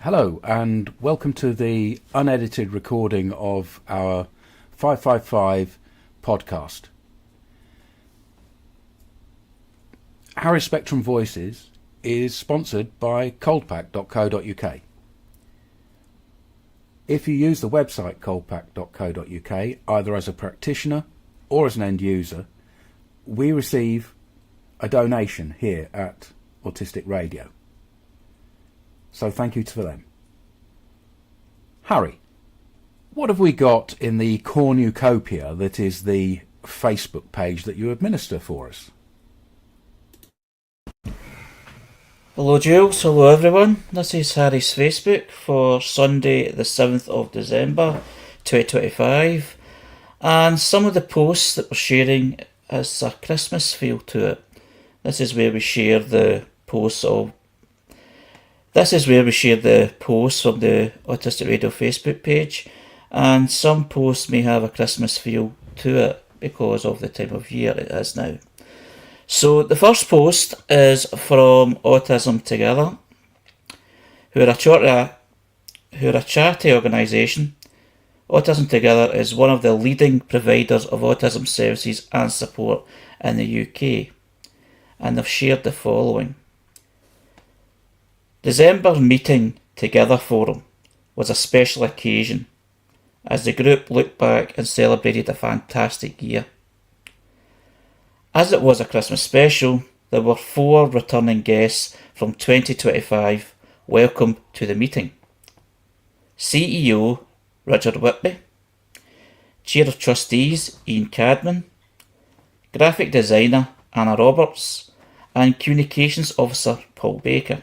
Hello and welcome to the unedited recording of our 555 podcast. Harris Spectrum Voices is sponsored by coldpack.co.uk. If you use the website coldpack.co.uk either as a practitioner or as an end user, we receive a donation here at Autistic Radio. So thank you to them. Harry, what have we got in the cornucopia that is the Facebook page that you administer for us? Hello Jules, hello everyone. This is Harry's Facebook for Sunday the 7th of December 2025, and some of the posts that we're sharing has a Christmas feel to it. This is where we share the posts from the Autistic Radio Facebook page, and some posts may have a Christmas feel to it because of the time of year it is now. So the first post is from Autism Together, who are a charity organisation. Autism Together is one of the leading providers of autism services and support in the UK, and they've shared the following. December's meeting together forum was a special occasion as the group looked back and celebrated a fantastic year. As it was a Christmas special, there were 4 returning guests from 2025 welcome to the meeting. CEO Richard Whitby, Chair of Trustees Ian Cadman, Graphic Designer Anna Roberts, and Communications Officer Paul Baker.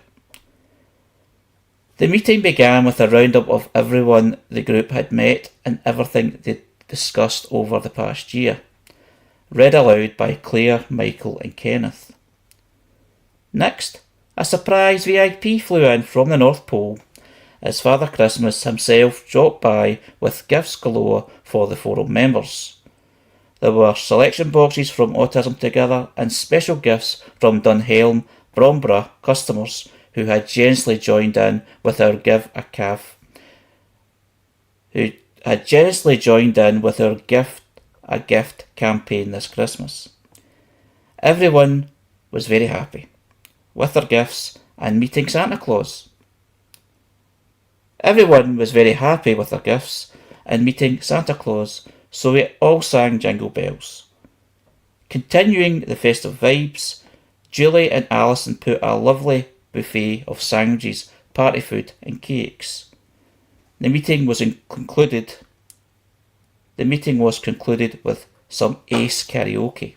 The meeting began with a roundup of everyone the group had met and everything they discussed over the past year, read aloud by Claire, Michael and Kenneth. Next, a surprise VIP flew in from the North Pole as Father Christmas himself dropped by with gifts galore for the forum members. There were selection boxes from Autism Together and special gifts from Dunhelm, Bromborough customers who had generously joined in with our gift a gift campaign this Christmas. Everyone was very happy with their gifts and meeting Santa Claus. So we all sang Jingle Bells. Continuing the festive vibes, Julie and Alison put a lovely buffet of sandwiches, party food and cakes. The meeting was concluded with some ace karaoke.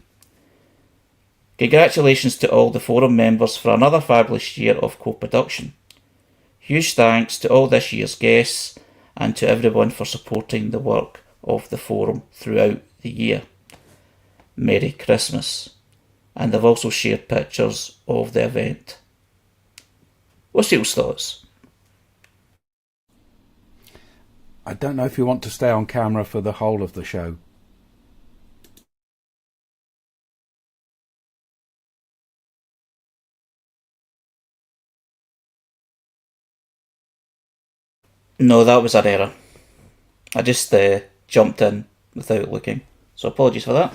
Congratulations to all the forum members for another fabulous year of co-production. Huge thanks to all this year's guests and to everyone for supporting the work of the forum throughout the year. Merry Christmas. And they've also shared pictures of the event. What's your thoughts? I don't know if you want to stay on camera for the whole of the show. No, that was an error. I just jumped in without looking, so apologies for that.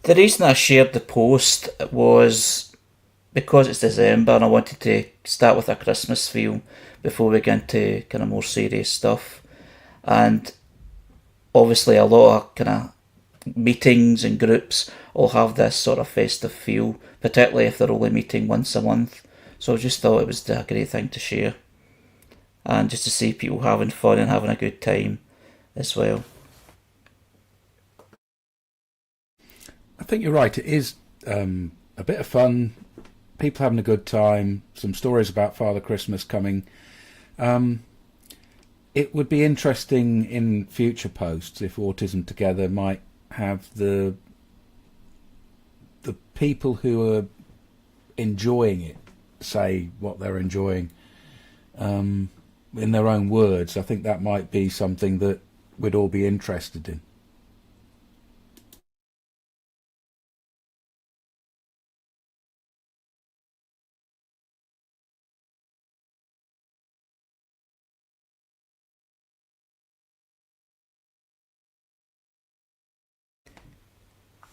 The reason I shared the post was because it's December and I wanted to start with a Christmas feel before we get into kind of more serious stuff. And obviously a lot of kind of meetings and groups all have this sort of festive feel, particularly if they're only meeting once a month. So I just thought it was a great thing to share. And just to see people having fun and having a good time as well. I think you're right. It is a bit of fun, people having a good time, some stories about Father Christmas coming. It would be interesting in future posts if Autism Together might have the people who are enjoying it say what they're enjoying in their own words. I think that might be something that we'd all be interested in.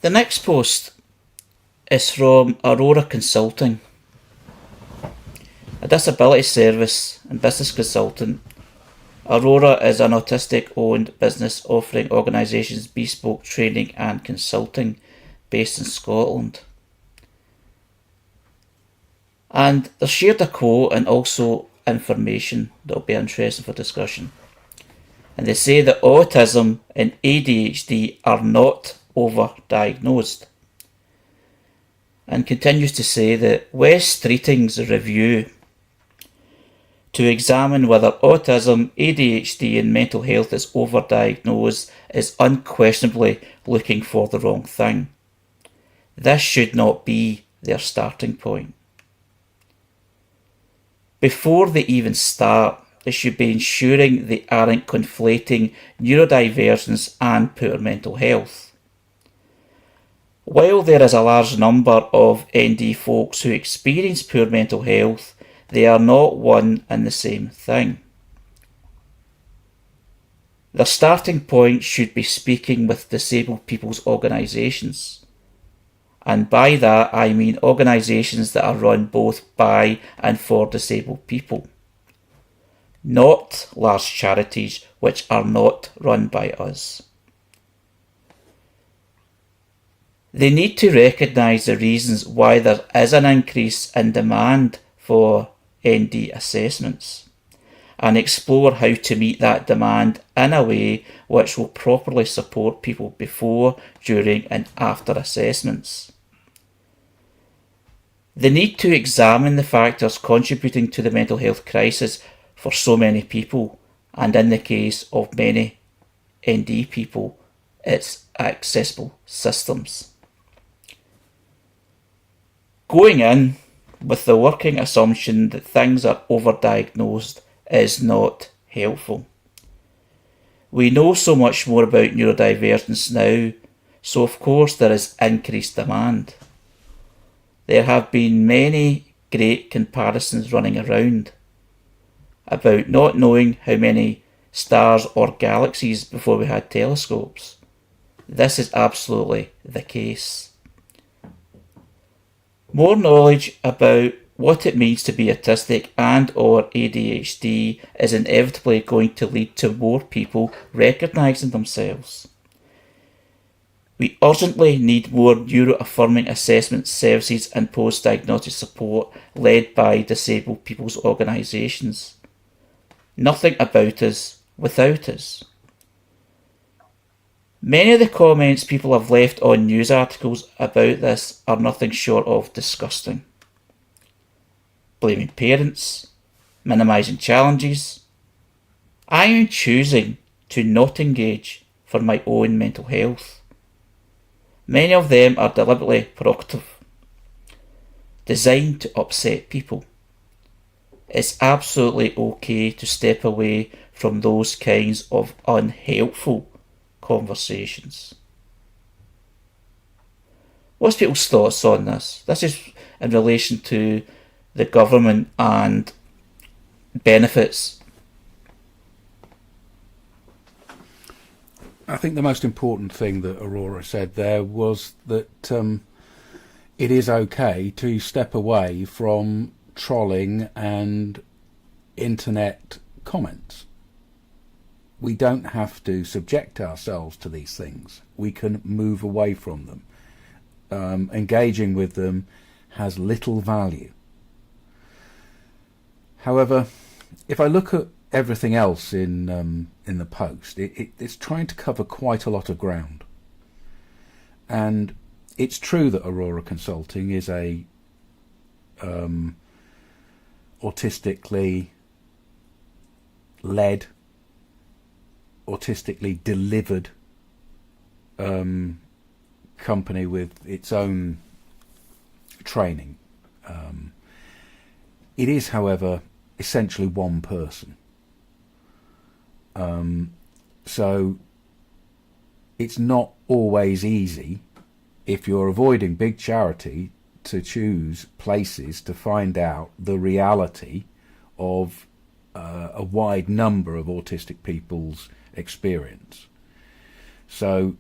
The next post is from Aurora Consulting, a disability service and business consultant. Aurora is an autistic-owned business offering organisations bespoke training and consulting based in Scotland. And they've shared a quote and also information that will be interesting for discussion. And they say that autism and ADHD are not overdiagnosed. And continues to say that West Streeting's review to examine whether autism, ADHD and mental health is overdiagnosed is unquestionably looking for the wrong thing. This should not be their starting point. Before they even start, they should be ensuring they aren't conflating neurodivergence and poor mental health. While there is a large number of ND folks who experience poor mental health, they are not one and the same thing. Their starting point should be speaking with disabled people's organisations. And by that I mean organisations that are run both by and for disabled people. Not large charities which are not run by us. They need to recognise the reasons why there is an increase in demand for ND assessments and explore how to meet that demand in a way which will properly support people before, during and after assessments. They need to examine the factors contributing to the mental health crisis for so many people, and in the case of many ND people, its accessible systems. Going in with the working assumption that things are overdiagnosed is not helpful. We know so much more about neurodivergence now, so of course there is increased demand. There have been many great comparisons running around about not knowing how many stars or galaxies before we had telescopes. This is absolutely the case. More knowledge about what it means to be autistic and or ADHD is inevitably going to lead to more people recognising themselves. We urgently need more neuro-affirming assessment services and post-diagnostic support led by disabled people's organisations. Nothing about us without us. Many of the comments people have left on news articles about this are nothing short of disgusting. Blaming parents, minimising challenges. I am choosing to not engage for my own mental health. Many of them are deliberately provocative, designed to upset people. It's absolutely okay to step away from those kinds of unhelpful conversations. What's people's thoughts on this? This is in relation to the government and benefits. I think the most important thing that Aurora said there was that it is okay to step away from trolling and internet comments. We don't have to subject ourselves to these things. We can move away from them. Engaging with them has little value. However, if I look at everything else in the post, it's trying to cover quite a lot of ground. And it's true that Aurora Consulting is a autistically led, autistically delivered company with its own training. It is, however, essentially one person. So it's not always easy, if you're avoiding big charity, to choose places to find out the reality of a wide number of autistic people's experience. So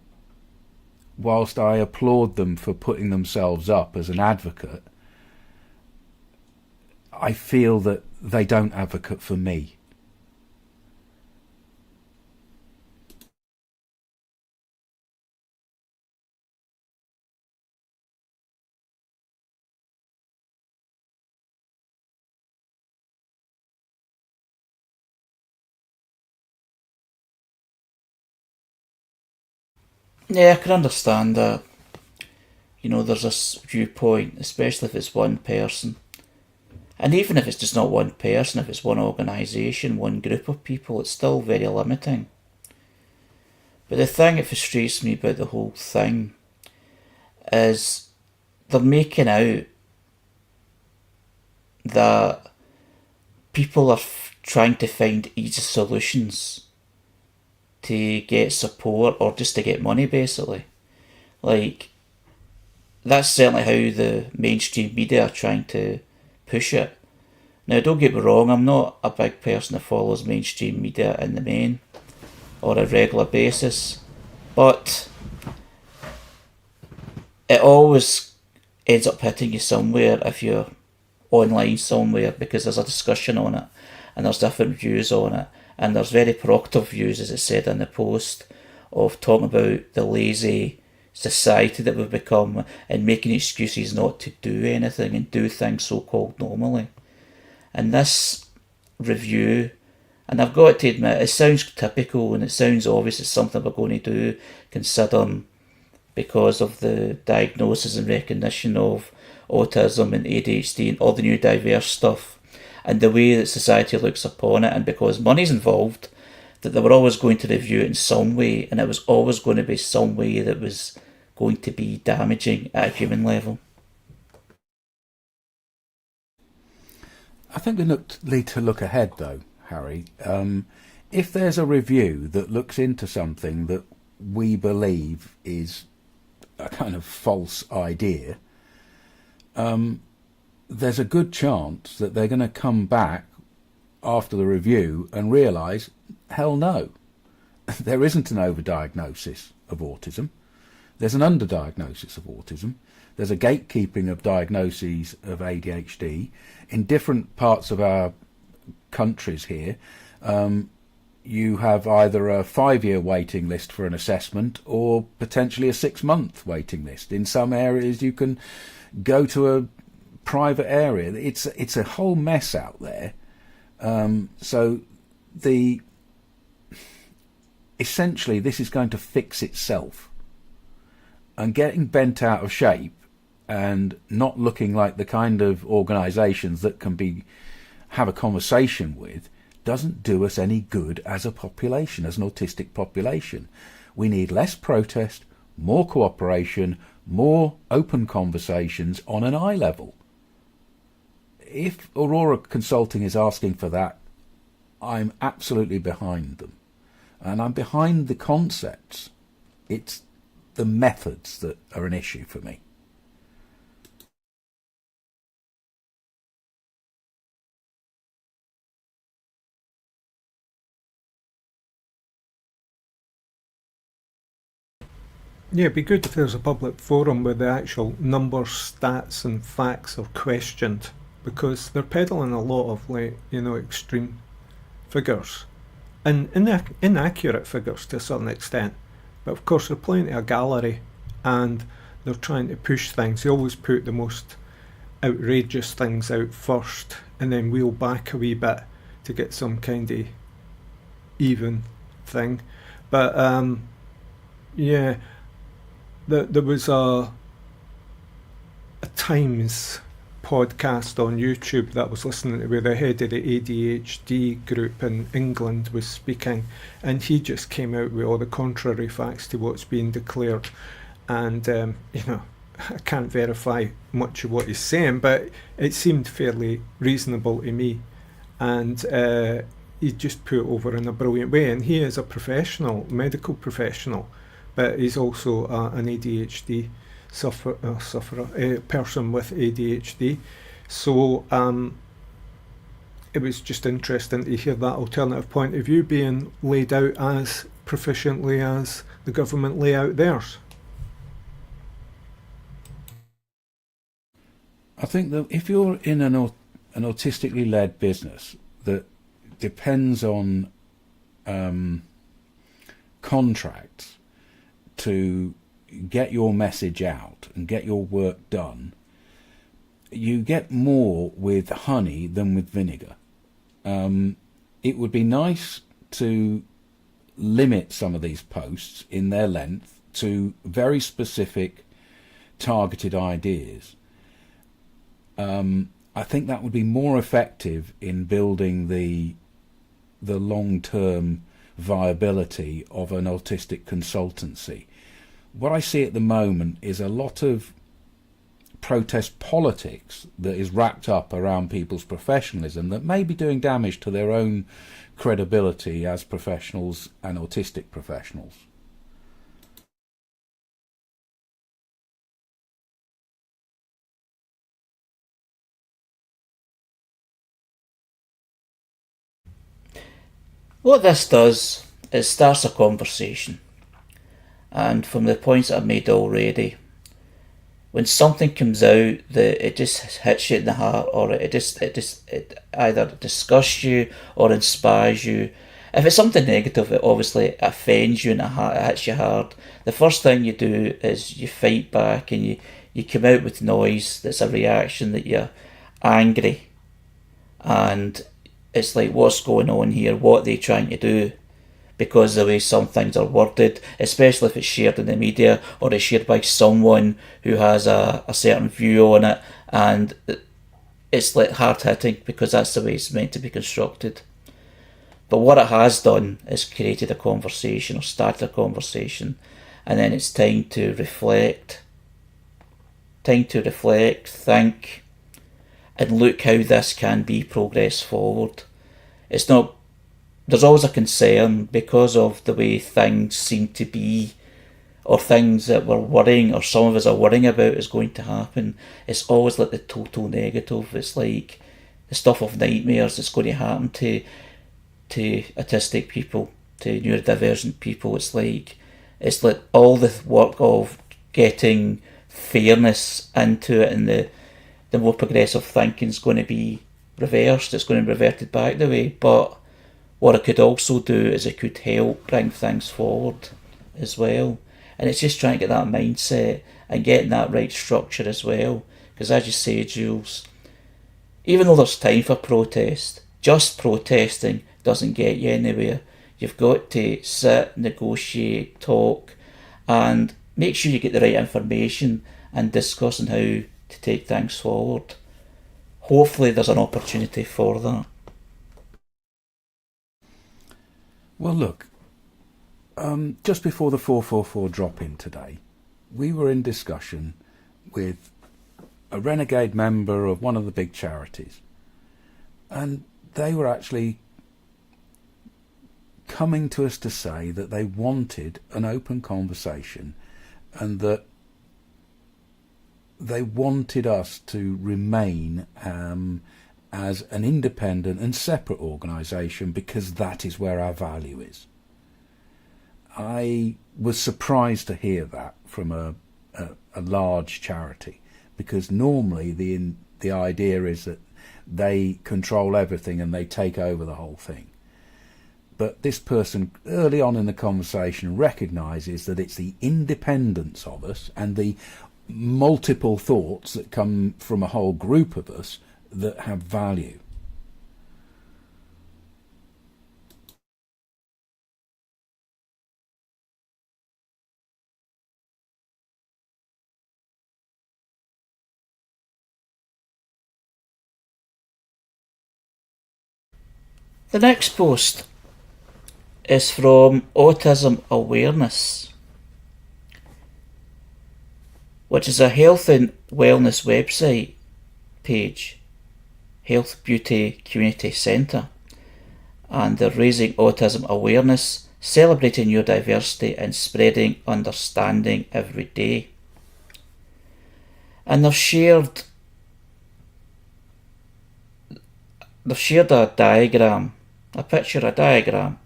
whilst I applaud them for putting themselves up as an advocate, I feel that they don't advocate for me. Yeah, I can understand that. You know, there's this viewpoint, especially if it's one person. And even if it's just not one person, if it's one organisation, one group of people, it's still very limiting. But the thing that frustrates me about the whole thing is they're making out that people are trying to find easy solutions to get support or just to get money, basically. Like, that's certainly how the mainstream media are trying to push it. Now, don't get me wrong, I'm not a big person that follows mainstream media in the main or a regular basis, but it always ends up hitting you somewhere if you're online somewhere, because there's a discussion on it and there's different views on it, and there's very provocative views, as it said in the post, of talking about the lazy society that we've become and making excuses not to do anything and do things so-called normally. And this review, and I've got to admit, it sounds typical and it sounds obvious it's something we're going to do, considering because of the diagnosis and recognition of autism and ADHD and all the new diverse stuff and the way that society looks upon it, and because money's involved, that they were always going to review it in some way, and it was always going to be some way that was going to be damaging at a human level. I think we need to look ahead, though, Harry. If there's a review that looks into something that we believe is a kind of false idea, there's a good chance that they're going to come back after the review and realise, hell no, there isn't an overdiagnosis of autism. There's an underdiagnosis of autism. There's a gatekeeping of diagnoses of ADHD in different parts of our countries here. You have either a 5-year waiting list for an assessment or potentially a 6-month waiting list. In some areas you can go to a private area. It's a whole mess out there. So essentially this is going to fix itself. And getting bent out of shape and not looking like the kind of organisations that can have a conversation with doesn't do us any good as a population, as an autistic population. We need less protest, more cooperation, more open conversations on an eye level. If Aurora Consulting is asking for that, I'm absolutely behind them. And I'm behind the concepts. It's the methods that are an issue for me. Yeah, it'd be good if there's a public forum where the actual numbers, stats and facts are questioned, because they're peddling a lot of, extreme figures and inaccurate figures to a certain extent. But of course they're playing to a gallery and they're trying to push things. They always put the most outrageous things out first and then wheel back a wee bit to get some kind of even thing. But there was a Times podcast on YouTube that I was listening to where the head of the ADHD group in England was speaking, and he just came out with all the contrary facts to what's being declared. And I can't verify much of what he's saying, but it seemed fairly reasonable to me, and he just put it over in a brilliant way. And he is a professional, medical professional, but he's also an ADHD person with ADHD. So it was just interesting to hear that alternative point of view being laid out as proficiently as the government lay out theirs. I think that if you're in an autistically led business that depends on contracts to get your message out and get your work done, you get more with honey than with vinegar. It would be nice to limit some of these posts in their length to very specific targeted ideas. I think that would be more effective in building the long-term viability of an autistic consultancy. What I see at the moment is a lot of protest politics that is wrapped up around people's professionalism that may be doing damage to their own credibility as professionals and autistic professionals. What this does is starts a conversation, and from the points that I've made already, when something comes out that it just hits you in the heart, or it either disgusts you or inspires you. If it's something negative, it obviously offends you and it hits you hard. The first thing you do is you fight back and you come out with noise that's a reaction, that you're angry, and it's like, what's going on here? What are they trying to do? Because the way some things are worded, especially if it's shared in the media or it's shared by someone who has a certain view on it, and it's like hard hitting because that's the way it's meant to be constructed. But what it has done is created a conversation or started a conversation, and then it's time to reflect, think, and look how this can be progressed forward. It's not. There's always a concern because of the way things seem to be, or things that we're worrying, or some of us are worrying about is going to happen. It's always like the total negative. It's like the stuff of nightmares that's going to happen to autistic people, to neurodivergent people. It's like all the work of getting fairness into it, and the more progressive thinking is going to be reversed. It's going to be reverted back the way. But what it could also do is it could help bring things forward as well. And it's just trying to get that mindset and getting that right structure as well. Because as you say, Jules, even though there's time for protest, just protesting doesn't get you anywhere. You've got to sit, negotiate, talk, and make sure you get the right information and discuss on how to take things forward. Hopefully there's an opportunity for that. Well, look, just before the 444 drop-in today, we were in discussion with a renegade member of one of the big charities, and they were actually coming to us to say that they wanted an open conversation and that they wanted us to remain as an independent and separate organisation because that is where our value is. I was surprised to hear that from a large charity, because normally the idea is that they control everything and they take over the whole thing. But this person early on in the conversation recognises that it's the independence of us and the multiple thoughts that come from a whole group of us that have value. The next post is from Autism Awareness, which is a health and wellness website page, Health Beauty Community Centre, and they're raising autism awareness, celebrating your diversity and spreading understanding every day. And they've shared a diagram, a diagram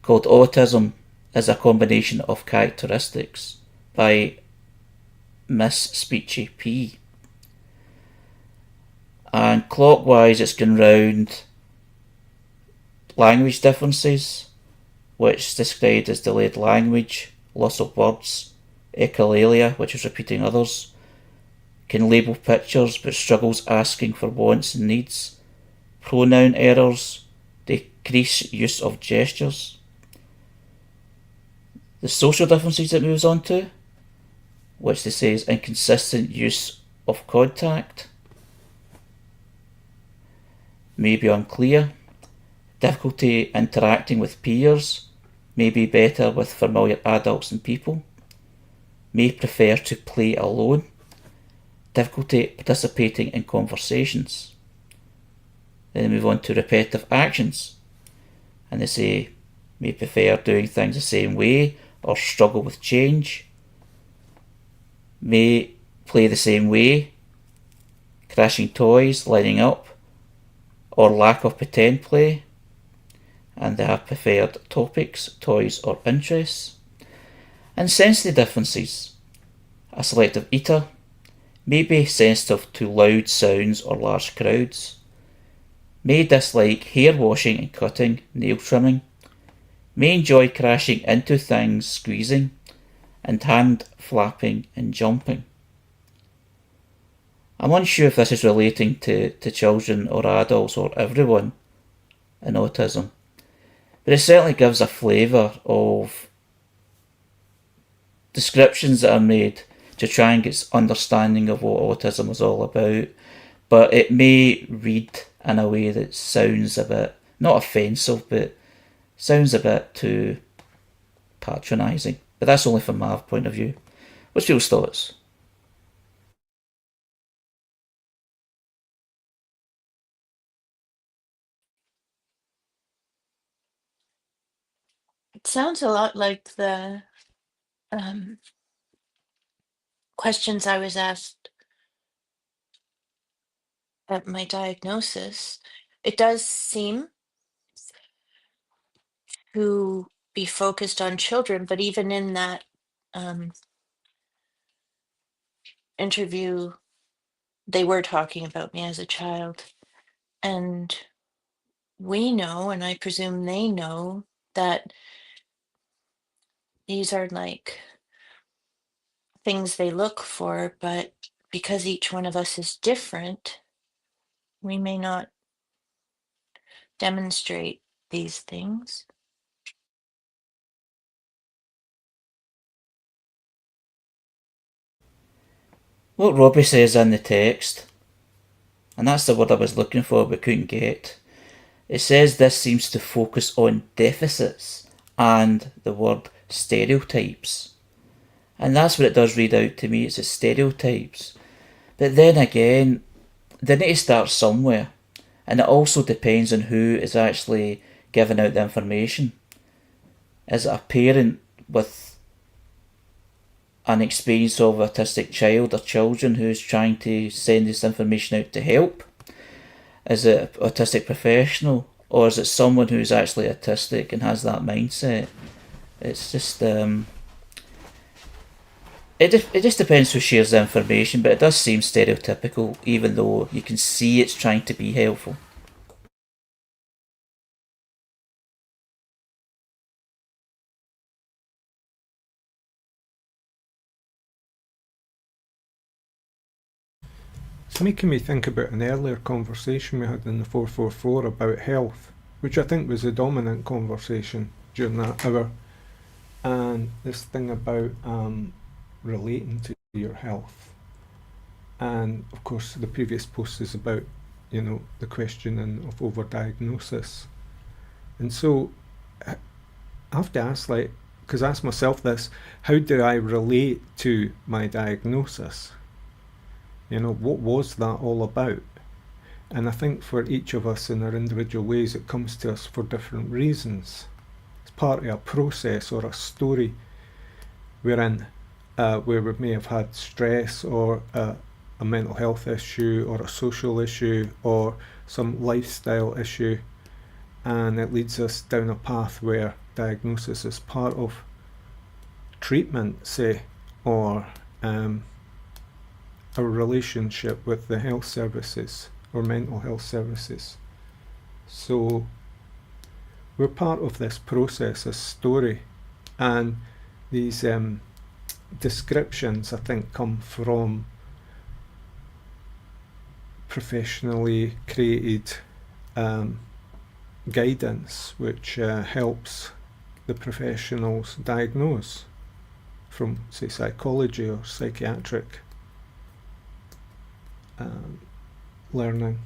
called Autism as a Combination of Characteristics by Miss Speechy P. And clockwise it's going round language differences, which is described as delayed language, loss of words, echolalia, which is repeating others, can label pictures but struggles asking for wants and needs, pronoun errors, decreased use of gestures. The social differences it moves on to, which they say is inconsistent use of contact, may be unclear, difficulty interacting with peers, may be better with familiar adults and people, may prefer to play alone, difficulty participating in conversations. Then they move on to repetitive actions, and they say may prefer doing things the same way or struggle with change, may play the same way, crashing toys, lining up, or lack of pretend play, and they have preferred topics, toys, or interests. And sensory differences. A selective eater may be sensitive to loud sounds or large crowds, may dislike hair washing and cutting, nail trimming, may enjoy crashing into things, squeezing, and hand flapping and jumping. I'm unsure if this is relating to children or adults or everyone in autism, but it certainly gives a flavour of descriptions that are made to try and get understanding of what autism is all about, but it may read in a way that sounds a bit, not offensive, but sounds a bit too patronising. But that's only from my point of view. What's people's thoughts? It sounds a lot like the um, questions I was asked at my diagnosis. It does seem to be focused on children, but even in that um, interview, they were talking about me as a child. And we know, and I presume they know, that these are like things they look for, but because each one of us is different, we may not demonstrate these things. What Robbie says in the text, and that's the word I was looking for but couldn't get, it says this seems to focus on deficits and the word stereotypes. And that's what it does read out to me, it's the stereotypes. But then again, they need to start somewhere. And it also depends on who is actually giving out the information. Is it a parent with an experience of autistic child or children who's trying to send this information out to help? Is it an autistic professional? Or is it someone who's actually autistic and has that mindset? It's just it just depends who shares the information, but it does seem stereotypical, even though you can see it's trying to be helpful. It's making me think about an earlier conversation we had in the 444 about health, which I think was the dominant conversation during that hour. And this thing about relating to your health. And of course, the previous post is about, the questioning of overdiagnosis. And so I have to ask, because I ask myself this, how do I relate to my diagnosis? What was that all about? And I think for each of us in our individual ways, it comes to us for different reasons. It's part of a process or a story we're in, where we may have had stress or a mental health issue or a social issue or some lifestyle issue, and it leads us down a path where diagnosis is part of treatment, say, or a relationship with the health services or mental health services. So we're part of this process, this story, and these descriptions, I think, come from professionally created guidance which helps the professionals diagnose from, say, psychology or psychiatric learning.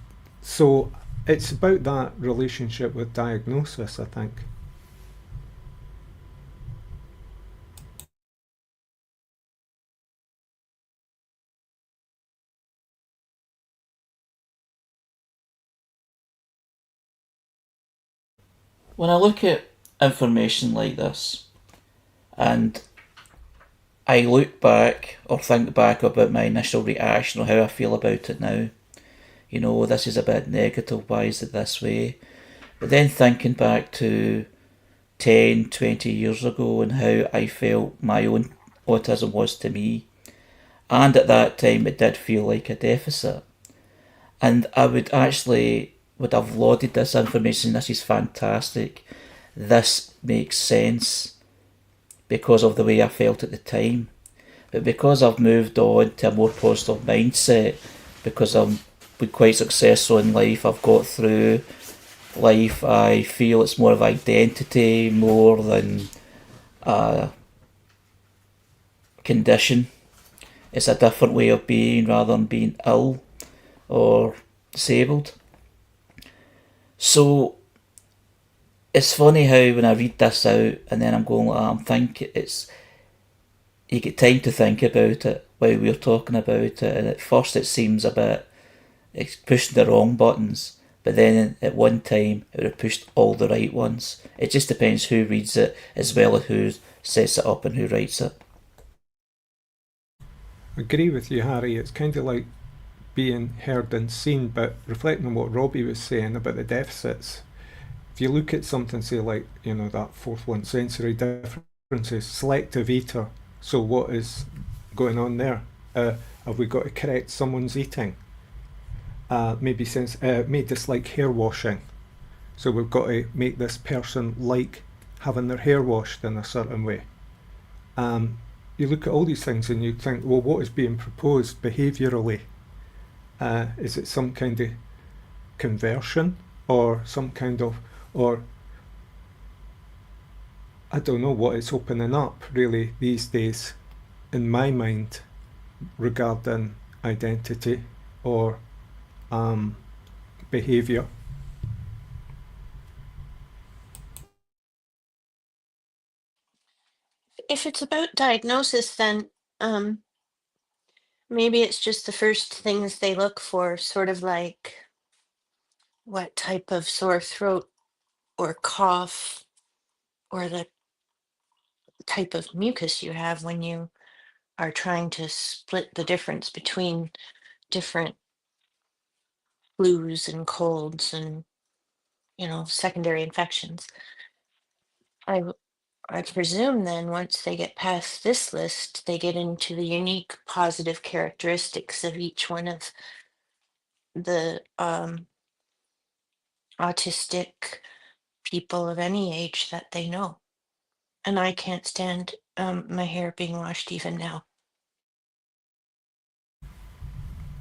So it's about that relationship with diagnosis, I think. When I look at information like this, and I look back or think back about my initial reaction or how I feel about it now, this is a bit negative, why is it this way? But then thinking back to 10, 20 years ago and how I felt my own autism was to me, and at that time it did feel like a deficit. And I would have lauded this information. This is fantastic. This makes sense because of the way I felt at the time. But because I've moved on to a more positive mindset, because I'm been quite successful in life, I've got through life, I feel it's more of identity more than a condition. It's a different way of being rather than being ill or disabled. So it's funny how when I read this out and then I'm going, I'm thinking you get time to think about it while we're talking about it, and at first it seems a bit, it's pushing the wrong buttons, but then at one time it would have pushed all the right ones. It just depends who reads it as well as who sets it up and who writes it. I agree with you, Harry. It's kind of like being heard and seen, but reflecting on what Robbie was saying about the deficits, if you look at something, say, like, that fourth one, sensory differences, selective eater, so what is going on there? Have we got to correct someone's eating? Maybe may dislike hair washing, so we've got to make this person like having their hair washed in a certain way. You look at all these things and you think, well, what is being proposed behaviourally? Is it some kind of conversion or some kind of, or I don't know what it's opening up really these days in my mind regarding identity or behaviour. If it's about diagnosis, then maybe it's just the first things they look for, sort of like what type of sore throat or cough or the type of mucus you have when you are trying to split the difference between different flus and colds and secondary infections. I presume then once they get past this list, they get into the unique positive characteristics of each one of the autistic people of any age that they know. And I can't stand my hair being washed even now.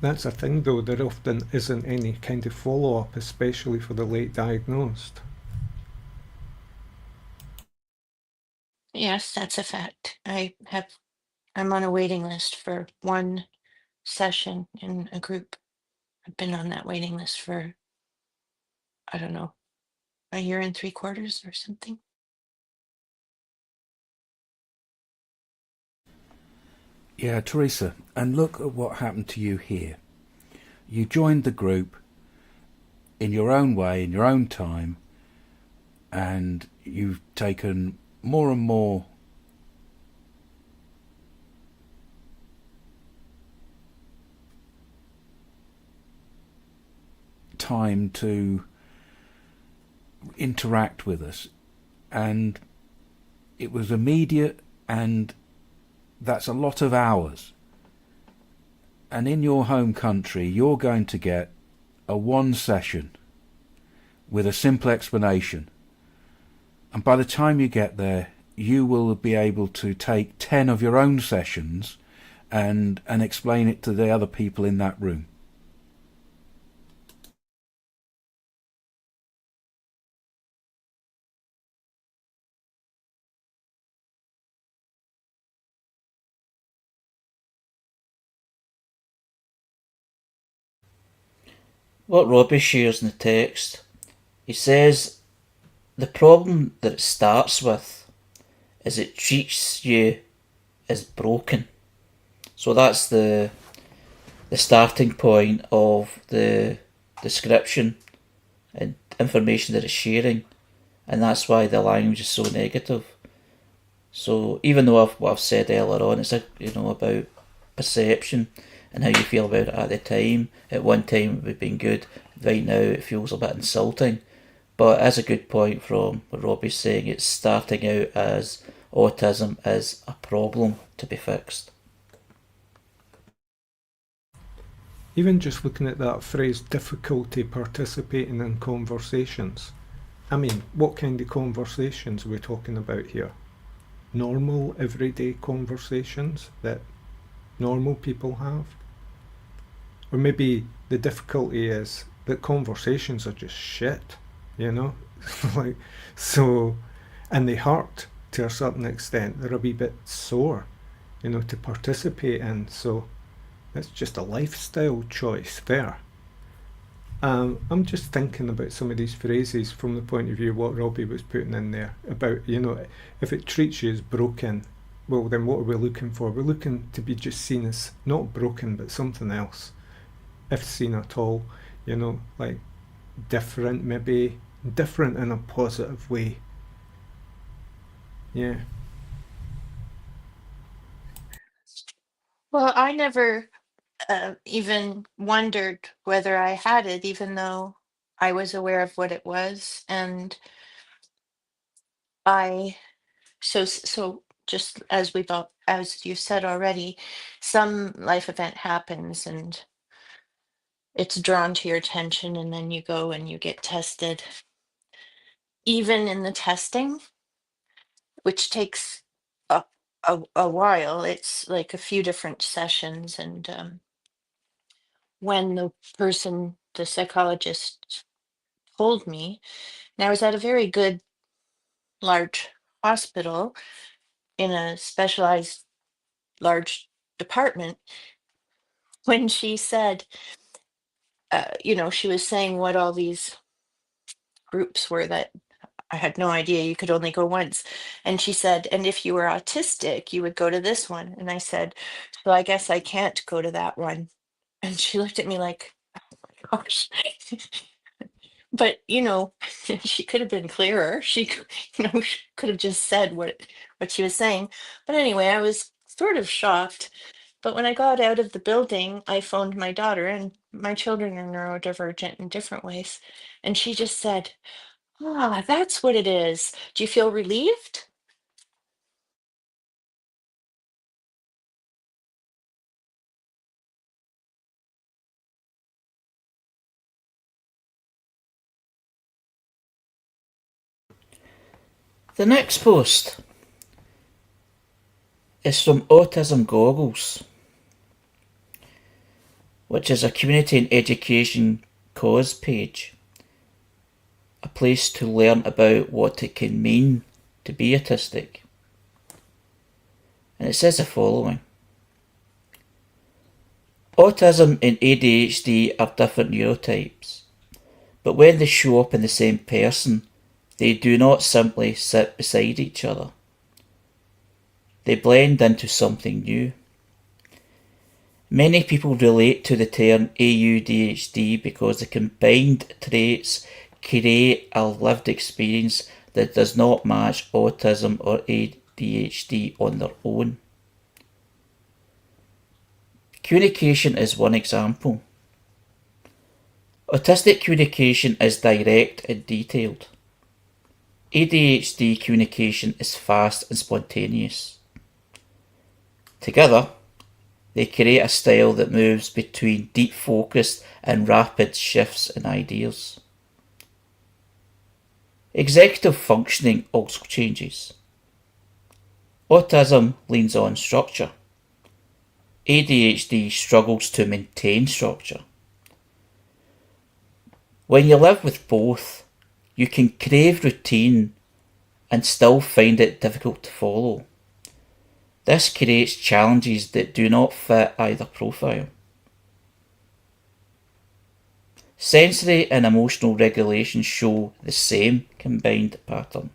That's a thing though, there often isn't any kind of follow-up, especially for the late diagnosed. Yes, that's a fact. I'm on a waiting list for one session in a group. I've been on that waiting list for, I don't know, a year and 3/4 or something. Yeah, Teresa, and look at what happened to you here. You joined the group in your own way, in your own time, and you've taken more and more time to interact with us, and it was immediate, and that's a lot of hours. And in your home country, you're going to get a one session with a simple explanation. And by the time you get there, you will be able to take 10 of your own sessions and explain it to the other people in that room. What Robbie shares in the text, he says the problem that it starts with is it treats you as broken. So that's the starting point of the description and information that it's sharing, and that's why the language is so negative. So even though what I've said earlier on, it's about perception and how you feel about it at the time. At one time it would have been good, right now it feels a bit insulting. But as a good point from what Robbie's saying, it's starting out as autism is a problem to be fixed. Even just looking at that phrase, difficulty participating in conversations. I mean, what kind of conversations are we talking about here? Normal, everyday conversations that normal people have? Or maybe the difficulty is that conversations are just shit, like, so, and they hurt to a certain extent. They're a wee bit sore, to participate in. So it's just a lifestyle choice there. I'm just thinking about some of these phrases from the point of view of what Robbie was putting in there about, if it treats you as broken, well then what are we looking for? We're looking to be just seen as not broken but something else, if seen at all, like different, maybe different in a positive way. Yeah. Well, I never even wondered whether I had it, even though I was aware of what it was. And I, so just as you said already, some life event happens and it's drawn to your attention, and then you go and you get tested. Even in the testing, which takes a while, it's like a few different sessions. And when the psychologist told me, and I was at a very good large hospital in a specialized large department, when she said, she was saying what all these groups were that I had no idea you could only go once. And she said, and if you were autistic, you would go to this one. And I said, so I guess I can't go to that one. And she looked at me like, oh, gosh. But she could have been clearer. She could have just said what she was saying. But anyway, I was sort of shocked. But when I got out of the building, I phoned my daughter, and my children are neurodivergent in different ways. And she just said, ah, that's what it is. Do you feel relieved? The next post is from Autism Goggles, which is a community and education cause page, a place to learn about what it can mean to be autistic. And it says the following: autism and ADHD are different neurotypes, but when they show up in the same person, they do not simply sit beside each other. They blend into something new. Many people relate to the term AUDHD because the combined traits create a lived experience that does not match autism or ADHD on their own. Communication is one example. Autistic communication is direct and detailed. ADHD communication is fast and spontaneous. Together, They create a style that moves between deep focus and rapid shifts in ideas. Executive functioning also changes. Autism leans on structure. ADHD struggles to maintain structure. When you live with both, you can crave routine and still find it difficult to follow. This creates challenges that do not fit either profile. Sensory and emotional regulation show the same combined pattern.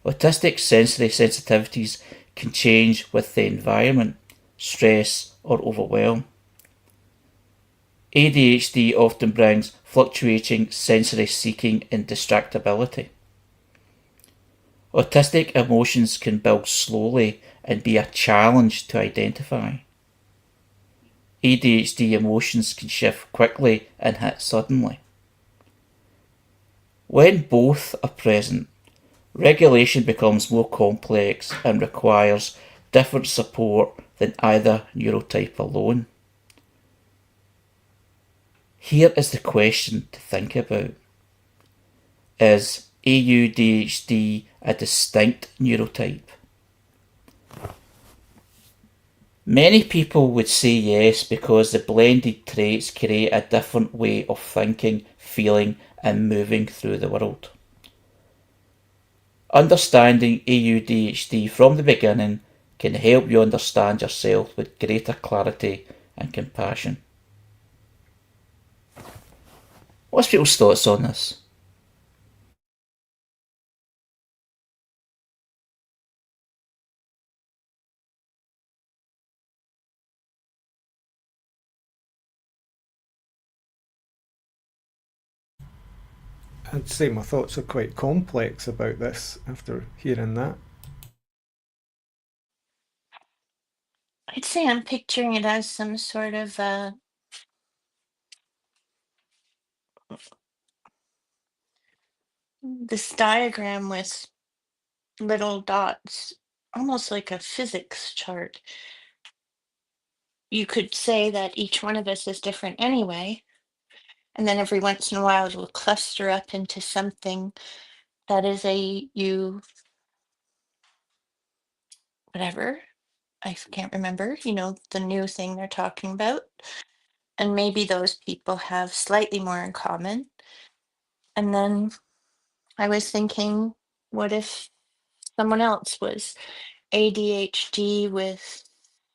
Autistic sensory sensitivities can change with the environment, stress, or overwhelm. ADHD often brings fluctuating sensory seeking and distractibility. Autistic emotions can build slowly and be a challenge to identify. ADHD emotions can shift quickly and hit suddenly. When both are present, regulation becomes more complex and requires different support than either neurotype alone. Here is the question to think about. Is AUDHD a distinct neurotype? Many people would say yes because the blended traits create a different way of thinking, feeling, and moving through the world. Understanding AUDHD from the beginning can help you understand yourself with greater clarity and compassion. What's people's thoughts on this? I'd say my thoughts are quite complex about this after hearing that. I'd say I'm picturing it as some sort of this diagram with little dots, almost like a physics chart. You could say that each one of us is different anyway, and then every once in a while it'll cluster up into something that is a you, whatever. Can't remember, the new thing they're talking about. And maybe those people have slightly more in common. And then I was thinking, what if someone else was ADHD with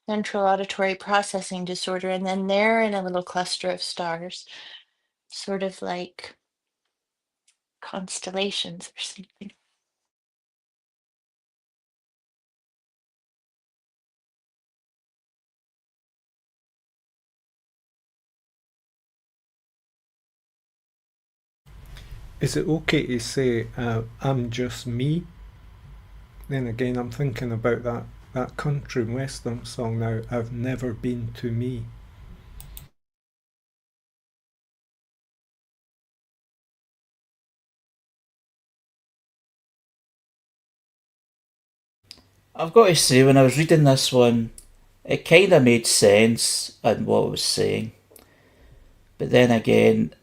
central auditory processing disorder, and then they're in a little cluster of stars, sort of like constellations or something. Is it okay to say I'm just me? Then again, I'm thinking about that country and western song now. I've never been to me. I've got to say, when I was reading this one, it kind of made sense in what it was saying. But then again,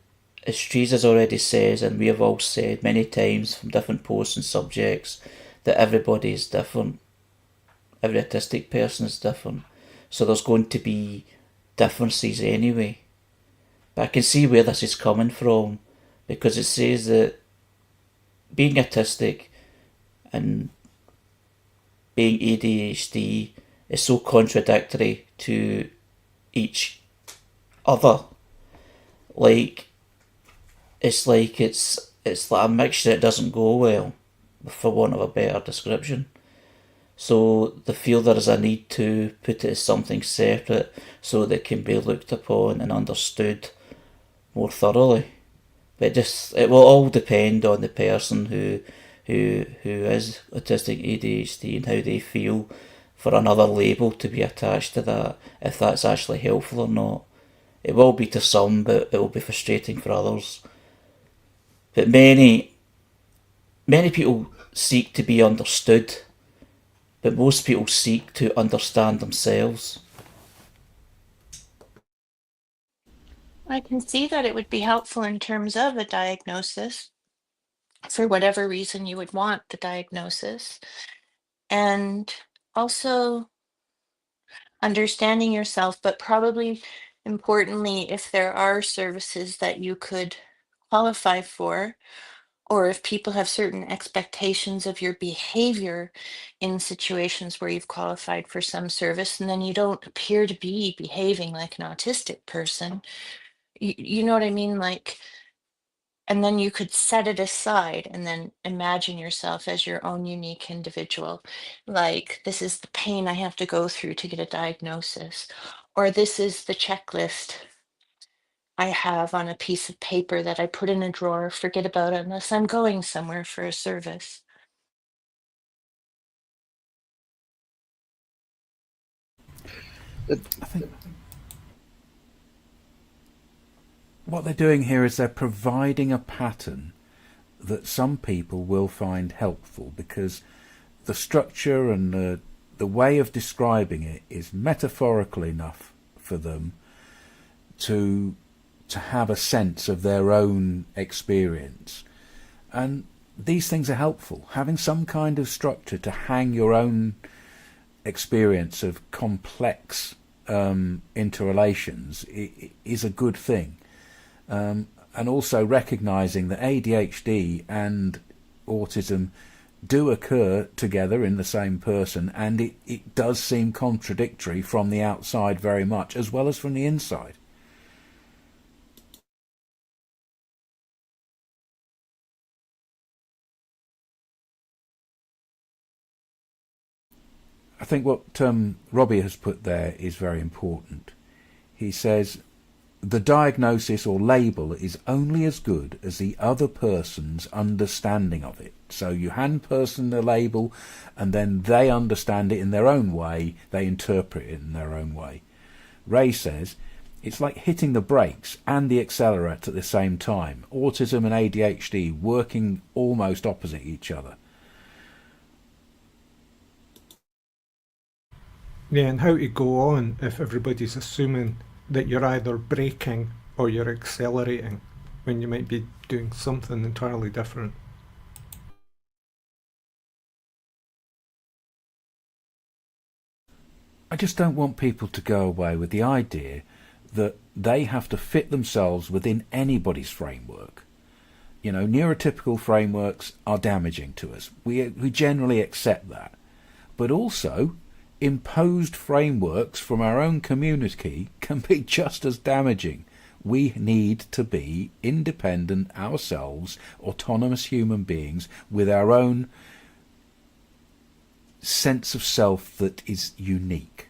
as Trees already says, and we have all said many times from different posts and subjects, that everybody is different. Every autistic person is different. So there's going to be differences anyway. But I can see where this is coming from, because it says that being autistic and being ADHD is so contradictory to each other. It's like a mixture that doesn't go well, for want of a better description. So they feel there is a need to put it as something separate so that it can be looked upon and understood more thoroughly. But it will all depend on the person who is autistic ADHD and how they feel for another label to be attached to that, if that's actually helpful or not. It will be to some, but it will be frustrating for others. But many people seek to be understood but most people seek to understand themselves. I can see that it would be helpful in terms of a diagnosis for whatever reason you would want the diagnosis. And also understanding yourself, but probably importantly, if there are services that you could qualify for, or if people have certain expectations of your behavior in situations where you've qualified for some service, and then you don't appear to be behaving like an autistic person. You know what I mean? Like, and then you could set it aside and then imagine yourself as your own unique individual. Like, this is the pain I have to go through to get a diagnosis, or this is the checklist I have on a piece of paper that I put in a drawer, forget about it unless I'm going somewhere for a service. I think what they're doing here is they're providing a pattern that some people will find helpful, because the structure and the way of describing it is metaphorical enough for them to have a sense of their own experience. And these things are helpful. Having some kind of structure to hang your own experience of complex interrelations is a good thing. And also recognising that ADHD and autism do occur together in the same person, and it does seem contradictory from the outside very much, as well as from the inside. I think what Robbie has put there is very important. He says, the diagnosis or label is only as good as the other person's understanding of it. So you hand person the label, and then they understand it in their own way, they interpret it in their own way. Ray says, it's like hitting the brakes and the accelerator at the same time. Autism and ADHD working almost opposite each other. Yeah, and how to go on if everybody's assuming that you're either braking or you're accelerating when you might be doing something entirely different. I just don't want people to go away with the idea that they have to fit themselves within anybody's framework. You know, neurotypical frameworks are damaging to us. We generally accept that. But also, imposed frameworks from our own community can be just as damaging. We need to be independent ourselves, autonomous human beings with our own sense of self that is unique.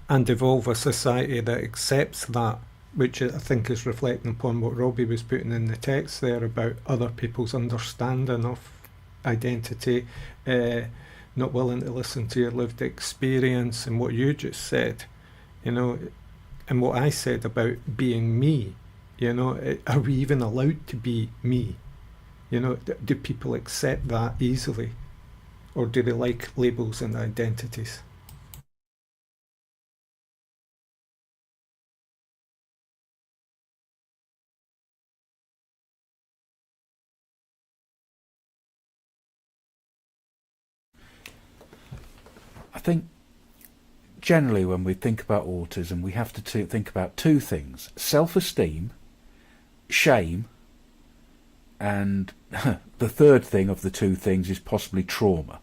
And evolve a society that accepts that, which I think is reflecting upon what Robbie was putting in the text there about other people's understanding of identity, not willing to listen to your lived experience, and what you just said, you know, and what I said about being me. You know, are we even allowed to be me? You know, do people accept that easily, or do they like labels and identities? I think generally when we think about autism, we have to think about two things: self-esteem, shame, and the third thing of the two things is possibly trauma.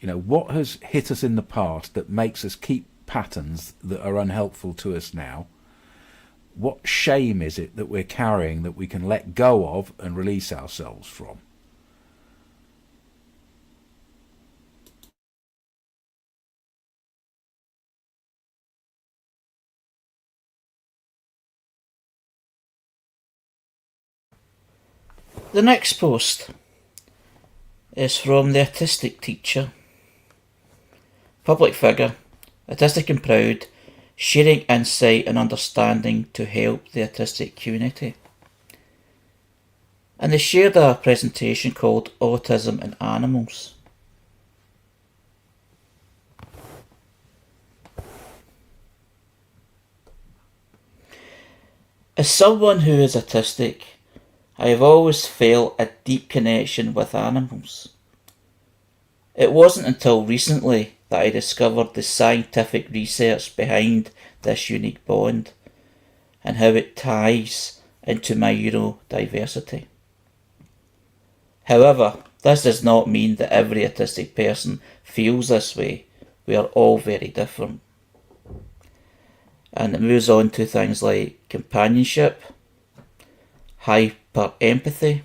You know, what has hit us in the past that makes us keep patterns that are unhelpful to us now? What shame is it that we're carrying that we can let go of and release ourselves from? The next post is from the autistic teacher, public figure, autistic and proud, sharing insight and understanding to help the autistic community. And they shared a presentation called Autism in Animals. As someone who is autistic, I have always felt a deep connection with animals. It wasn't until recently that I discovered the scientific research behind this unique bond and how it ties into my neurodiversity. However, this does not mean that every autistic person feels this way. We are all very different. And it moves on to things like companionship, hyper empathy,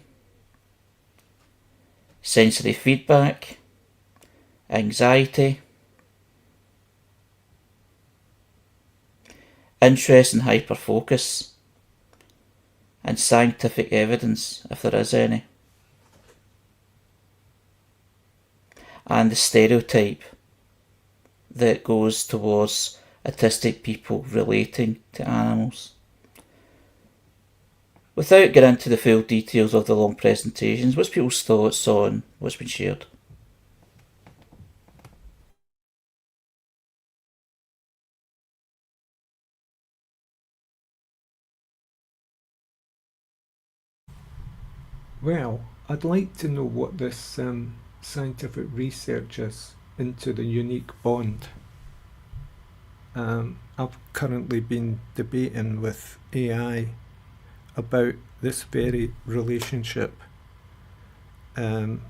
sensory feedback, anxiety, interest and hyper focus, and scientific evidence, if there is any. And the stereotype that goes towards autistic people relating to animals. Without getting into the full details of the long presentations, what's people's thoughts on what's been shared? Well, I'd like to know what this scientific research is into the unique bond. I've currently been debating with AI about this very relationship. I'll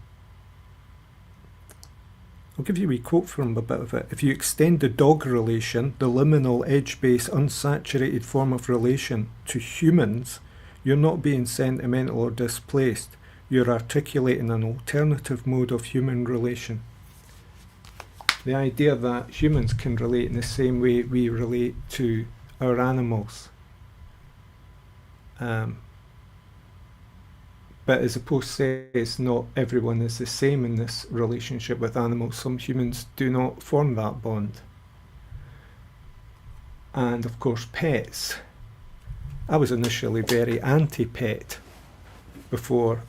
give you a wee quote from a bit of it. If you extend the dog relation, the liminal, edge-based, unsaturated form of relation, to humans, you're not being sentimental or displaced. You're articulating an alternative mode of human relation. The idea that humans can relate in the same way we relate to our animals. But as the post says, not everyone is the same in this relationship with animals. Some humans do not form that bond. And of course, pets. I was initially very anti-pet before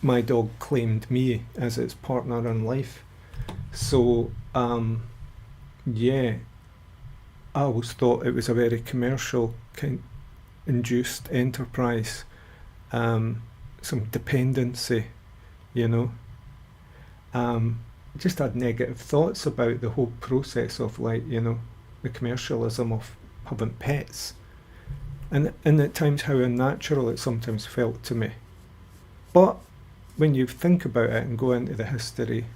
my dog claimed me as its partner in life. So, yeah, I always thought it was a very commercial induced enterprise. Some dependency, you know. Just had negative thoughts about the whole process of, like, you know, the commercialism of having pets. And at times how unnatural it sometimes felt to me. But when you think about it and go into the history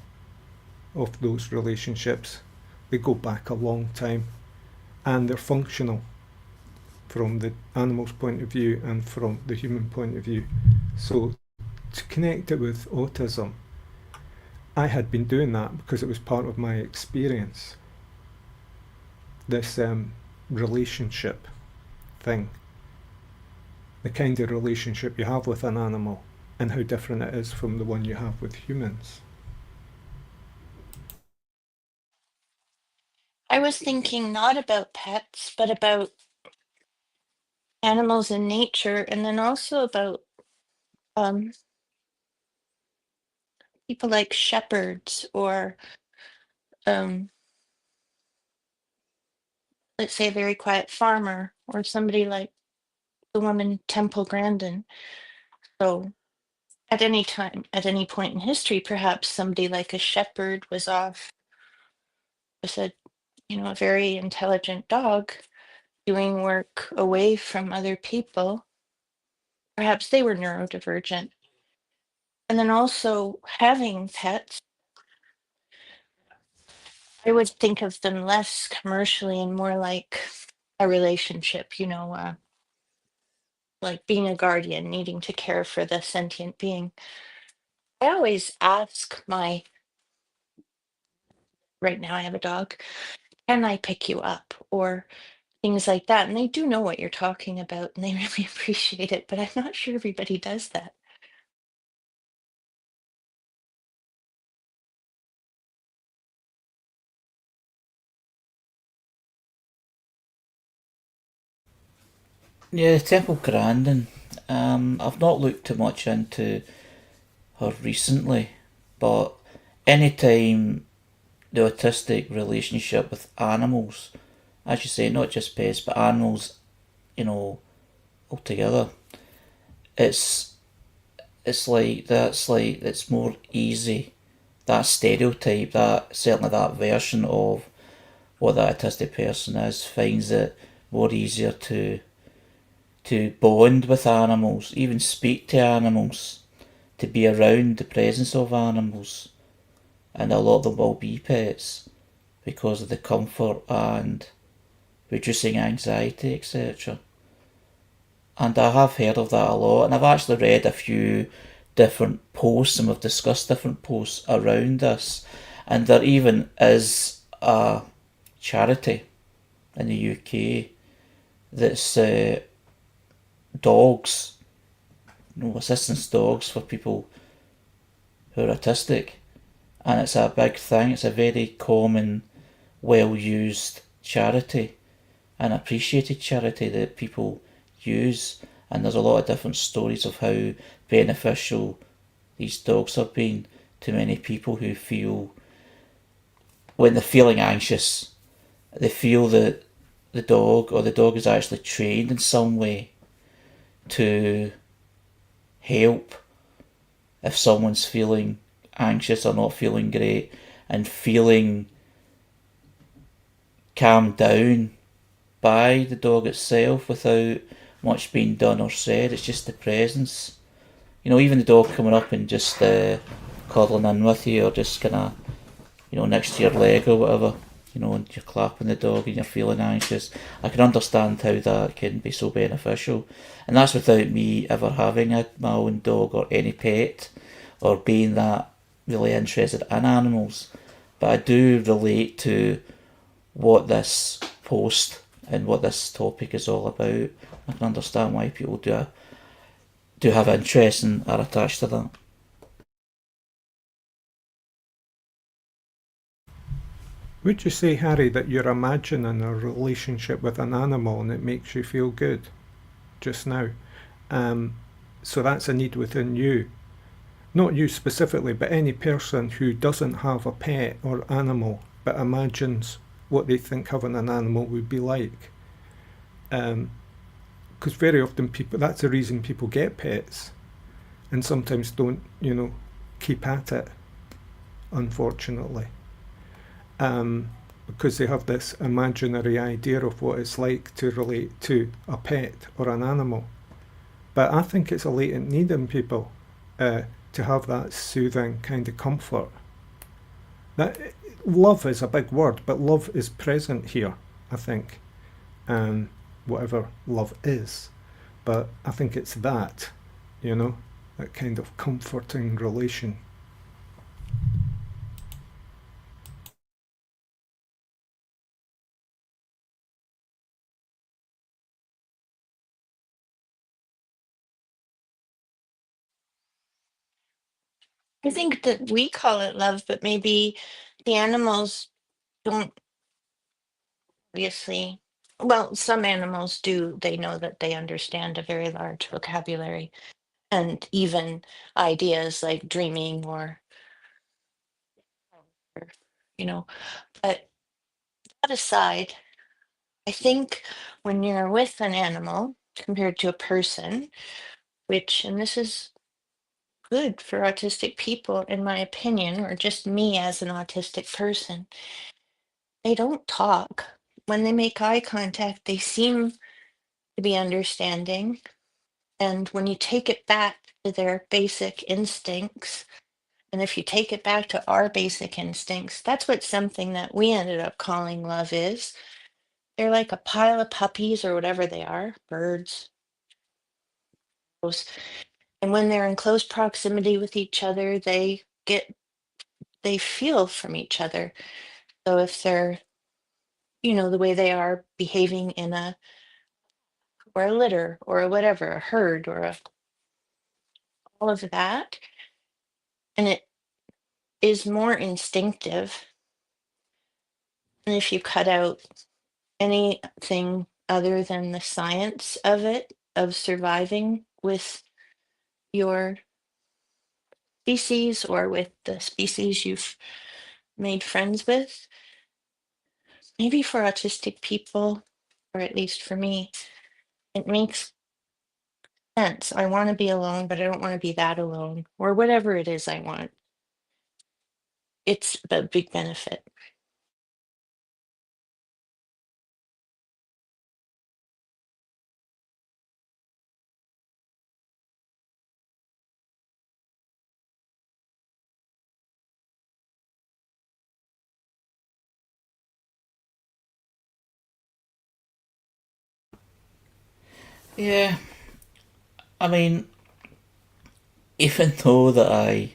of those relationships, they go back a long time and they're functional from the animal's point of view and from the human point of view. So to connect it with autism, I had been doing that because it was part of my experience. This relationship thing, the kind of relationship you have with an animal and how different it is from the one you have with humans. I was thinking not about pets, but about animals in nature, and then also about um, people like shepherds or, um, let's say, a very quiet farmer or somebody like the woman Temple Grandin. So at any time, at any point in history, perhaps somebody like a shepherd was off with a, a very intelligent dog doing work away from other people. Perhaps they were neurodivergent. And then also having pets, I would think of them less commercially and more like a relationship, like being a guardian, needing to care for the sentient being. I always ask right now I have a dog, can I pick you up? Or things like that. And they do know what you're talking about and they really appreciate it, but I'm not sure everybody does that. Yeah, Temple Grandin. I've not looked too much into her recently, but anytime the autistic relationship with animals, as you say, not just pets, but animals, you know, altogether. It's it's more easy. That stereotype, that certainly that version of what the autistic person is, finds it more easier to bond with animals, even speak to animals, to be around the presence of animals, and a lot of them will be pets because of the comfort and reducing anxiety, etc. And I have heard of that a lot, and I've actually read a few different posts, and we've discussed different posts around this. And there even is a charity in the UK that's dogs, assistance dogs for people who are autistic. And it's a big thing, it's a very common, well used charity, an appreciated charity that people use. And there's a lot of different stories of how beneficial these dogs have been to many people who feel, when they're feeling anxious, they feel that the dog or the dog is actually trained in some way to help if someone's feeling anxious or not feeling great, and feeling calmed down by the dog itself without much being done or said. It's just the presence. Even the dog coming up and just cuddling in with you, or just kind of, next to your leg or whatever, and you're clapping the dog and you're feeling anxious. I can understand how that can be so beneficial. And that's without me ever having my own dog or any pet, or being that really interested in animals. But I do relate to what this post and what this topic is all about. I can understand why people do have interest and are attached to that. Would you say, Harry, that you're imagining a relationship with an animal and it makes you feel good just now? So that's a need within you. Not you specifically, but any person who doesn't have a pet or animal but imagines what they think having an animal would be like. Because very often that's the reason people get pets and sometimes don't, keep at it, unfortunately. Because they have this imaginary idea of what it's like to relate to a pet or an animal. But I think it's a latent need in people to have that soothing kind of comfort. That love is a big word, but love is present here, I think. Whatever love is. But I think it's that, that kind of comforting relation. I think that we call it love, but maybe the animals don't, obviously. Well, some animals do. They know that they understand a very large vocabulary and even ideas like dreaming or you know. But that aside, I think when you're with an animal compared to a person, and this is good for autistic people, in my opinion, or just me as an autistic person, they don't talk. When they make eye contact, they seem to be understanding. And when you take it back to their basic instincts, and if you take it back to our basic instincts, that's what something that we ended up calling love is. They're like a pile of puppies or whatever they are, birds. And when they're in close proximity with each other, they feel from each other. So if they're, the way they are behaving in a litter or a whatever, a herd all of that, and it is more instinctive. And if you cut out anything other than the science of it, of surviving with your species or with the species you've made friends with, maybe for autistic people, or at least for me, it makes sense. I want to be alone, but I don't want to be that alone, or whatever it is I want. It's a big benefit. Yeah, I mean, even though that I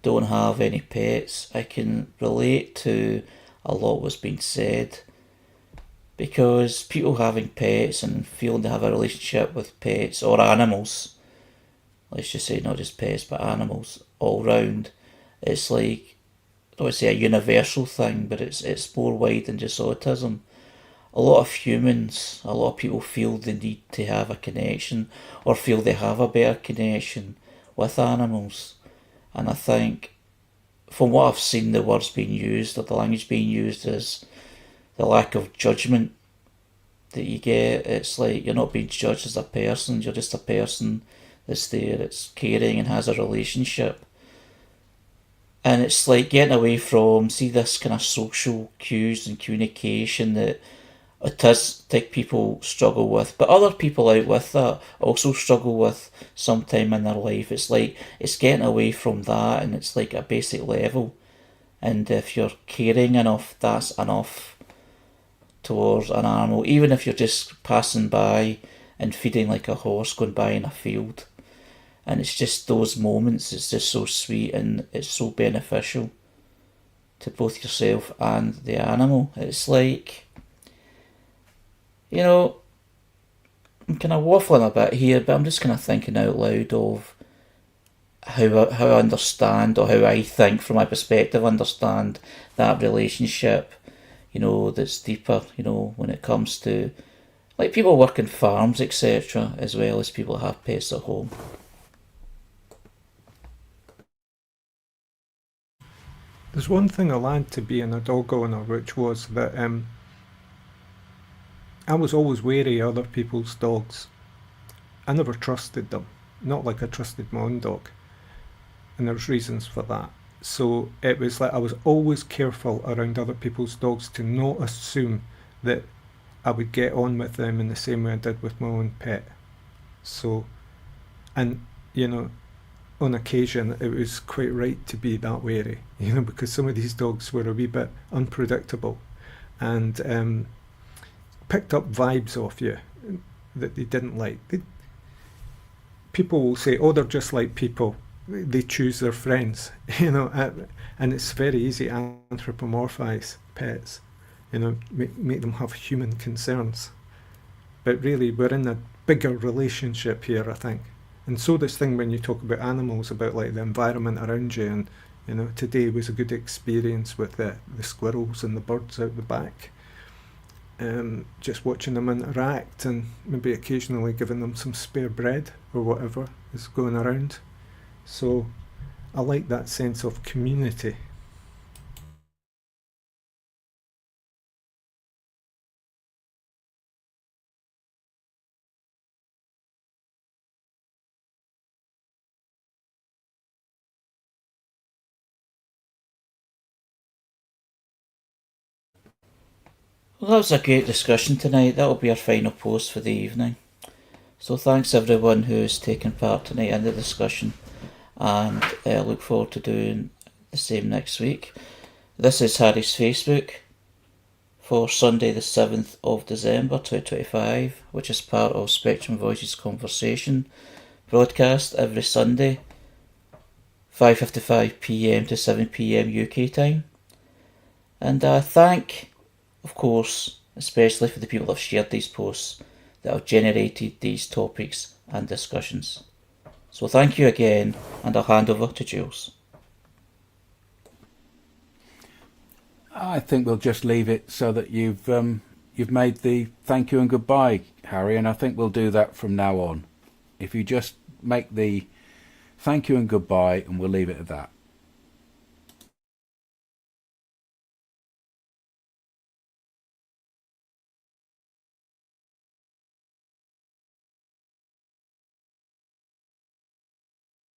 don't have any pets, I can relate to a lot what's been said, because people having pets and feeling they have a relationship with pets or animals, let's just say not just pets but animals all round, it's like, I would say a universal thing, but it's more wide than just autism. A lot of humans, a lot of people feel the need to have a connection or feel they have a better connection with animals. And I think, from what I've seen, the words being used or the language being used is the lack of judgment that you get. It's like you're not being judged as a person, you're just a person that's there, it's caring and has a relationship. And it's like getting away from, see, this kind of social cues and communication that autistic people struggle with, but other people out with that also struggle with sometime in their life. It's like it's getting away from that, and it's like a basic level. And if you're caring enough, that's enough towards an animal. Even if you're just passing by and feeding like a horse going by in a field, and it's just those moments. It's just so sweet and it's so beneficial to both yourself and the animal. It's like, you know, I'm kind of waffling a bit here, but I'm just kind of thinking out loud of how I understand, or how I think from my perspective, understand that relationship, that's deeper, when it comes to like people work in farms, etc., as well as people have pets at home. There's one thing I learned to being a dog owner, which was that I was always wary of other people's dogs. I never trusted them, not like I trusted my own dog, and there's reasons for that. So it was like I was always careful around other people's dogs to not assume that I would get on with them in the same way I did with my own pet. So, and on occasion it was quite right to be that wary, because some of these dogs were a wee bit unpredictable and picked up vibes off you that they didn't like. People will say, oh, they're just like people. They choose their friends, and it's very easy to anthropomorphize pets, make them have human concerns. But really, we're in a bigger relationship here, I think. And so this thing when you talk about animals, about like the environment around you, and today was a good experience with the squirrels and the birds out the back. Just watching them interact and maybe occasionally giving them some spare bread or whatever is going around. So I like that sense of community. Well, that was a great discussion tonight. That will be our final post for the evening. So thanks everyone who's taken part tonight in the discussion, and I look forward to doing the same next week. This is Harry's Facebook for Sunday the 7th of December 2025, which is part of Spectrum Voices Conversation, broadcast every Sunday 5:55pm to 7pm UK time. And I thank, of course, especially for the people that have shared these posts, that have generated these topics and discussions. So thank you again, and I'll hand over to Jules. I think we'll just leave it so that you've made the thank you and goodbye, Harry, and I think we'll do that from now on. If you just make the thank you and goodbye, and we'll leave it at that.